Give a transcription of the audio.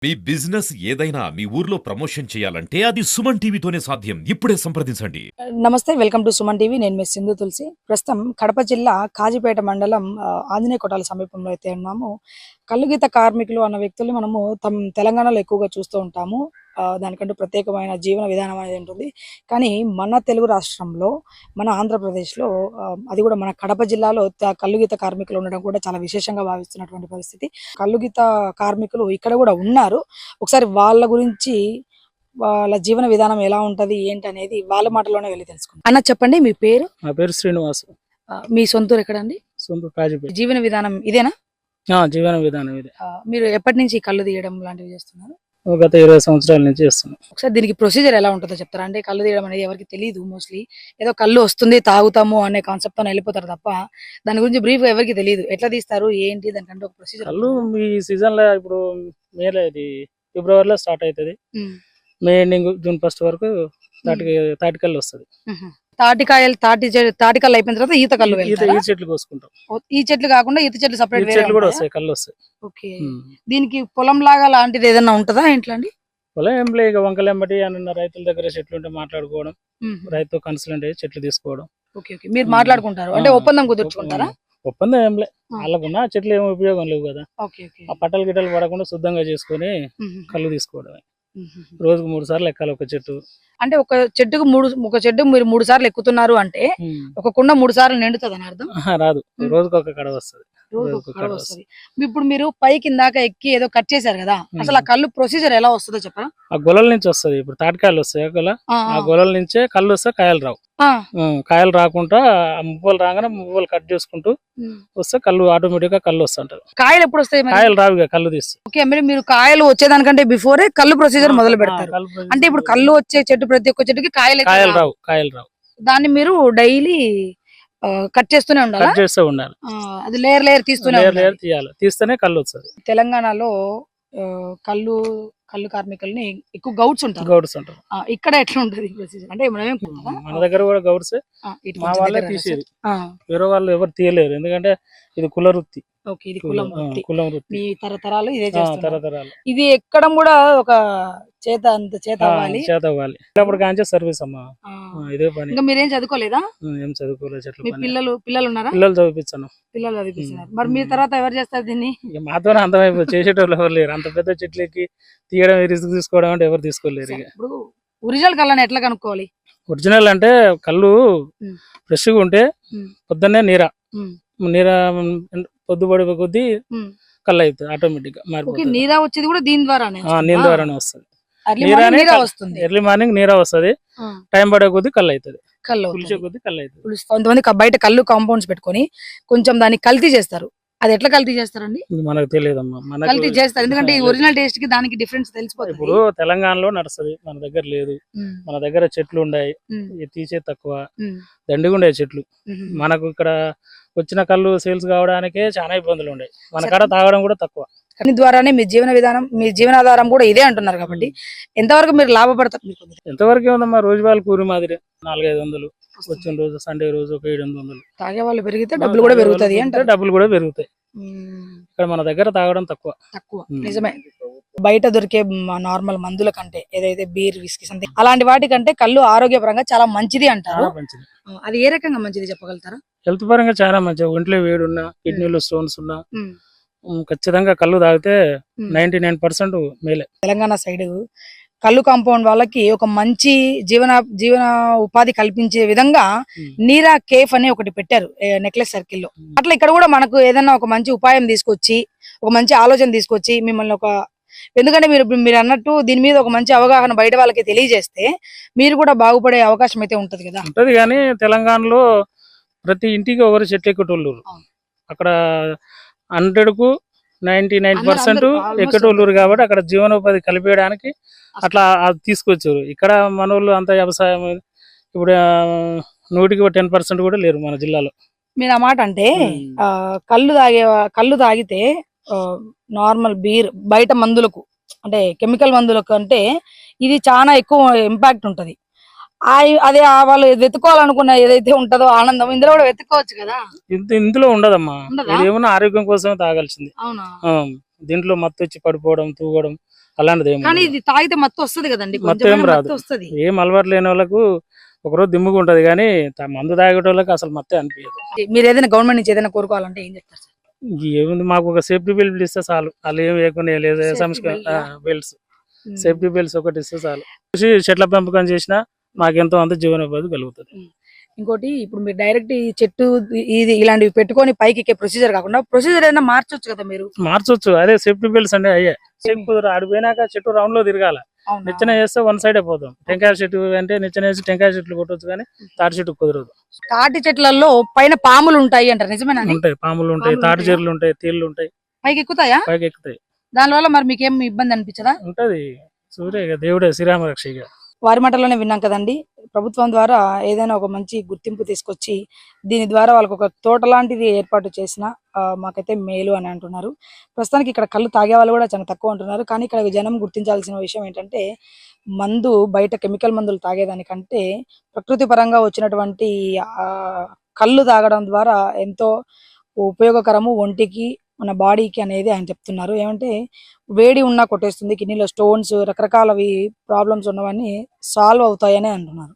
మీ business ఏదైనా మీ ఊర్లో promotion చేయాలంటే అది సుమన్ టీవీతోనే సాధ్యం. ఇప్పుడే సంప్రదించండి. నమస్తే, వెల్కమ్ టు సుమన్ టీవీ. నేను మిస్ సింధు తులసి. ప్రస్తుతం కడప జిల్లా కాజీపేట మండలం ఆంజనేయ కొట్టాల సమీపంలో అయితే ఉన్నాము. కల్లుగీత కార్మికులు అన్న వ్యక్తుల్ని మనము తెలంగాణలో ఎక్కువగా చూస్తూ ఉంటాము. దానికంటూ ప్రత్యేకమైన జీవన విధానం అనేది ఉంటుంది. కానీ మన తెలుగు రాష్ట్రంలో, మన ఆంధ్రప్రదేశ్లో, అది కూడా మన కడప జిల్లాలో కల్లుగీత కార్మికులు ఉండడం కూడా చాలా విశేషంగా భావిస్తున్నటువంటి పరిస్థితి. కల్లుగీత కార్మికులు ఇక్కడ కూడా ఉన్నారు. ఒకసారి వాళ్ళ గురించి, వాళ్ళ జీవన విధానం ఎలా ఉంటది ఏంటి అనేది వాళ్ళ మాటలోనే వెళ్ళి తెలుసుకుంటాం. అన్న, చెప్పండి మీ పేరు? నా పేరు శ్రీనివాస్. మీ సొంతూరు ఎక్కడండి? సొంత కాజీపేట. జీవన విధానం ఇదేనా? జీవన విధానం ఇదే. మీరు ఎప్పటి నుంచి కళ్ళు తీయడం లాంటివి చేస్తున్నారు? గత 20 సంవత్సరాల నుంచి చేస్తున్నాం. ఒకసారి దీనికి ప్రొసీజర్ ఎలా ఉంటుందో చెప్తారా? అంటే కళ్ళు తీయడం అనేది ఎవరికి తెలియదు. మోస్ట్లీ ఏదో కళ్ళు వస్తుంది తాగుతాము అనే కాన్సెప్ట్ తో వెళ్ళిపోతారు తప్ప దాని గురించి బ్రీఫ్ ఎవరికి తెలియదు. ఎట్లా తీస్తారు ఏంటి దానికంటే ఒక ప్రొసీజర్. కళ్ళు ఈ సీజన్ లో ఇప్పుడు మేలో ఇది ఫిబ్రవరిలో స్టార్ట్ అవుతుంది. మే ఎండింగ్ జూన్ 1 వరకు తాటి కళ్ళు వస్తుంది. తాటికాయలు తాటికల్లు అయిపోయిన తర్వాత ఈత కళ్ళు ఈ చెట్లు కోసుకుంటాం. ఈ చెట్లు కాకుండా ఈత చెట్లు సపరేట్ చెట్లు కూడా వస్తాయి, కళ్ళు వస్తాయి. ఓకే. దీనికి పొలం లాగా లాంటిది ఏదైనా ఉంటుందా ఇంట్లో అండి? పొలం ఏం లేదు, ఇక వంకలెంబటి అన్న రైతుల దగ్గర చెట్లు ఉంటే మాట్లాడుకోవడం, రైతు కన్సల్ట్ అయ్యి చెట్లు తీసుకోవడం. Okay okay. మీరు మాట్లాడుకుంటారు అంటే ఒప్పందం కుదుర్చుకుంటారా? ఒప్పందం ఏం లేదు, వాళ్ళకున్న చెట్లు ఏమి ఉపయోగం లేవు కదా. ఆ పట్టలు గిట్టలు పడకుండా శుద్ధంగా చేసుకొని కళ్ళు తీసుకోవడమే. రోజుకు 3 సార్లు ఎక్కాలి ఒక చెట్టు. అంటే ఒక చెట్టుకు మీరు 3 సార్లు ఎక్కుతున్నారు అంటే ఒక కుండ 3 సార్లు నిండుతుంది అని అర్థం? రాదు, రోజుకు ఒక కడ వస్తుంది. ఇప్పుడు మీరు పైకి ఇందాక ఎక్కి ఏదో కట్ చేశారు కదా, అసలు ఆ కళ్ళు ప్రొసీజర్ ఎలా వస్తుందో చెప్పరా? ఆ గొలల నుంచి వస్తుంది. ఇప్పుడు తాటికాయలు వస్తాయి గొల, ఆ గొలల నుంచే కళ్ళు వస్తే కాయలు రావు. కాయలు రాకుండా మువ్వలు రాగానే మువ్వలు కట్ చేసుకుంటూ వస్తే కళ్ళు ఆటోమేటిక్ గా కళ్ళు వస్తుంటారు. కాయలు ఎప్పుడు వస్తాయి? కాయలు రావు, కళ్ళు తీస్తే. ఓకే, మీరు కాయలు వచ్చేదానికంటే బిఫోరే కళ్ళు ప్రొసీజర్ మొదలు పెడతారు. అంటే ఇప్పుడు కళ్ళు వచ్చే చెట్టు ప్రతి ఒక్క చెట్టుకి కాయలు రావు. దాన్ని మీరు డైలీ కట్ చేస్తూనే ఉండాలి. కట్ చేస్తూ ఉండాలి. అది లేయర్ తీయాలి, తీస్తేనే కళ్ళు వస్తుంది. తెలంగాణలో కళ్ళు కార్మికుల్ని ఎక్కువ గౌడ్స్ ఉంటారు. ఇక్కడ ఎట్లా ఉంటది ప్రొసీజర్? అంటే మన దగ్గర కూడా గౌడ్స్, మా వాళ్ళే తీసేది, వేరే వాళ్ళు ఎవరు తీయలేరు. ఎందుకంటే ఇది కుల వృత్తి. ఇది కులం వృత్తి. తరతరాలు ఇదే తరతరాలు. ఇది ఎక్కడం కూడా ఒక చేత అవ్వాలి. అప్పుడు కాంచే సర్వీస్ అమ్మా, ఇదే పని. ఇంకా మీరేం చదువుకోలేదా? ఏం చదువుకోలేదు. చెట్లు పిల్లలు ఉన్నారా? పిల్లలు చదివిస్తాను. పిల్లలు చదివిస్తున్నారు. మరి మీ తర్వాత ఎవరు చేస్తారు దీన్ని? మాతోనే అంతమైపో చేసేటోళ్ళు ఎవరు లేరు. అంత పెద్ద చెట్లకి తీయడం, రిస్క్ తీసుకోవడం అంటే ఎవరు తీసుకోలేరు. ఇప్పుడు ఒరిజినల్ కళ్ళని ఎట్లా కనుక్కోవాలి? ఒరిజినల్ అంటే కళ్ళు ఫ్రెష్ గా ఉంటే పొద్దున్నే నీర పొద్దుపడి కొద్దీ కళ్ళు అవుతుంది ఆటోమేటిక్ గా మారిపోతుంది. నీరా వచ్చేది కూడా దీని ద్వారానే వస్తుంది. ఎర్లీ మార్నింగ్ నీరా వస్తుంది. టైం పడే కొద్దీ కళ్ళు అవుతుంది. కొంతమంది బయట కళ్ళు కాంపౌండ్స్ పెట్టుకొని కొంచెం దాన్ని కల్తీ చేస్తారు. అది ఎట్లా కల్తీ చేస్తారండి? మనకు తెలియదమ్మా. కల్తీ చేస్తారు ఎందుకంటే ఒరిజినల్ టేస్ట్ కి దానికి డిఫరెన్స్ తెలిసిపోతుంది. ఇప్పుడు తెలంగాణలో నడుస్తుంది, మన దగ్గర లేదు. మన దగ్గర చెట్లు ఉన్నాయి, తీసే తక్కువ, దండిగా ఉండే చెట్లు. మనకు ఇక్కడ వచ్చిన కళ్ళు సేల్స్ కావడానికే చాలా ఇబ్బందులు ఉన్నాయి. మన కాడ తాగడం కూడా తక్కువ. దాని ద్వారానే మీ జీవన విధానం, మీ జీవనాధారం కూడా ఇదే అంటున్నారు కాబట్టి ఎంతవరకు మీరు లాభపడతారు? ఎంతవరకు ఉందమ్మా, రోజు వాళ్ళ కూరి మాదిరి 400-500 వచ్చిన రోజు, సండే రోజు ఒక 700. తాగే వాళ్ళు పెరిగితే డబ్బులు కూడా పెరుగుతాయి అంటే డబ్బులు కూడా పెరుగుతాయి. ఇక్కడ మన దగ్గర తాగడం తక్కువ. నిజమే. బయట దొరికే నార్మల్ మందుల కంటే, ఏదైతే బీర్, విస్కీ సంథింగ్ అలాంటి వాటి కంటే కళ్ళు ఆరోగ్యపరంగా చాలా మంచిది అంటారు. అది ఏ రకంగా మంచిది చెప్పగలుగుతారా? హెల్త్ పరంగా చాలా మంచిది. ఒంట్లో వేడి ఉన్నా, కిడ్నీలో స్టోన్స్ ఉన్నా ఖచ్చితంగా కళ్ళు తాగితే 99% మేలే. తెలంగాణ సైడ్ కళ్ళు కాంపౌండ్ వాళ్ళకి ఒక మంచి జీవన ఉపాధి కల్పించే విధంగా నీరా కేఫ్ అని ఒకటి పెట్టారు నెక్లెస్ సర్కిల్ లో. అట్లా ఇక్కడ కూడా మనకు ఏదైనా ఒక మంచి ఉపాయం తీసుకొచ్చి, ఒక మంచి ఆలోచన తీసుకొచ్చి మిమ్మల్ని ఎందుకంటే మీరు అన్నట్టు దీని మీద ఒక మంచి అవగాహన బయట వాళ్ళకి తెలియజేస్తే మీరు కూడా బాగుపడే అవకాశం అయితే ఉంటది కదా. ఉంటది, కానీ తెలంగాణలో ప్రతి ఇంటికి ఒకరు చెట్లు ఎక్కుటోళ్ళు. అక్కడ 100కు 99% ఎక్కటోళ్ళూరు కాబట్టి అక్కడ జీవనోపాధి కలిపేయడానికి అట్లా తీసుకొచ్చారు. ఇక్కడ మన వాళ్ళు అంత వ్యవసాయం, ఇప్పుడు 100కి 10% కూడా లేరు మన జిల్లాలో. మీరు ఆ మాట అంటే కళ్ళు తాగితే నార్మల్ బీర్ బయట మందులకు అంటే కెమికల్ మందులకు అంటే ఇది చాలా ఎక్కువ ఇంపాక్ట్ ఉంటది. అదే వాళ్ళు వెతుకోవాలనుకున్న ఏదైతే ఉంటదో ఆనందం ఇందులో కూడా వెతుక్కోవచ్చు కదా. ఇందులో ఉండదమ్మా, ఏమన్నా ఆరోగ్యం కోసమే తాగాల్సింది. దీంట్లో మత్తు వచ్చి పడిపోవడం, తూగడం అలాంటిది ఏం కానీ ఉండదు. ఇది తాగితే మత్తు వస్తుంది కదండి, మత్తు కొంచెమైనా ఏం రాదు. మత్తు వస్తుంది. ఏం అలవాటు లేని వాళ్ళకు ఒకరోజు దిమ్ముగా ఉంటది కానీ మందు తాగేటోళ్ళకి అసలు మత్తే అనిపించదు. మీరు ఏదైనా గవర్నమెంట్ నుంచి ఏదైనా కోరుకోవాలంటే ఏం చెప్తారు సార్? ఏముంది, మాకు ఒక సేఫ్టీ బెల్ట్ ఇస్తే చాలు. వాళ్ళు ఏం లేకుండా లేదు, Safety belt ఆ? బెల్ట్స్ సేఫ్టీ బెల్ట్స్ ఒకటి ఇస్తే చాలు. చెట్ల పెంపకం చేసినా మాకెంతో అంత జీవనోపాధి కలుగుతుంది. ఇంకోటి, ఇప్పుడు మీరు డైరెక్ట్ ఈ చెట్టు ఇది ఇలాంటివి పెట్టుకొని పైకి ఎక్కే ప్రొసీజర్ కాకుండా ప్రొసీజర్ ఏదైనా మార్చొచ్చు కదా మీరు? మార్చొచ్చు, అదే సేఫ్టీ బెల్ట్స్ అంటే అయ్యే. చెట్టు ఆడిపోయినాక చెట్టు రౌండ్ లో తిరగాల. అవునా? నిచ్చెన వేస్తే వన్ సైడ్ అయిపోతాం. టెంకాయ చెట్టు అంటే నిచ్చెన వేసి టెంకాయ చెట్లు కొట్టొచ్చు కానీ తాటి చెట్టు కుదరదు. తాటి చెట్లలో పైన పాములు ఉంటాయి అంటారు, నిజమేనా? ఉంటాయి, పాములు ఉంటాయి, పాములు తాటి ఉంటాయా? చెర్లు ఉంటాయి, తీళ్ళు ఉంటాయి, పైకి ఎక్కుతాయా? పైకి ఎక్కుతాయి. దానివల్ల మరి మీకేం ఇబ్బంది అనిపించదా? ఉంటది. సూర్య ఇక దేవుడే, శ్రీరామ రక్ష. ఇక వారి మాటల్లోనే విన్నాం కదండి. ప్రభుత్వం ద్వారా ఏదైనా ఒక మంచి గుర్తింపు తీసుకొచ్చి దీని ద్వారా వాళ్ళకి ఒక తోట లాంటిది ఏర్పాటు చేసిన మాకైతే మేలు అని అంటున్నారు. ప్రస్తుతానికి ఇక్కడ కళ్ళు తాగే వాళ్ళు కూడా చాలా తక్కువ అంటున్నారు. కానీ ఇక్కడ జనం గుర్తించాల్సిన విషయం ఏంటంటే, మందు బయట కెమికల్ మందులు తాగేదానికంటే ప్రకృతి పరంగా వచ్చినటువంటి కళ్ళు తాగడం ద్వారా ఎంతో ఉపయోగకరము ఒంటికి, మన బాడీకి అనేది ఆయన చెప్తున్నారు. ఏమంటే వేడి ఉన్నా కొట్టేస్తుంది, కిడ్నీలో స్టోన్స్, రకరకాలవి ప్రాబ్లమ్స్ ఉన్నవన్నీ సాల్వ్ అవుతాయని అంటున్నారు.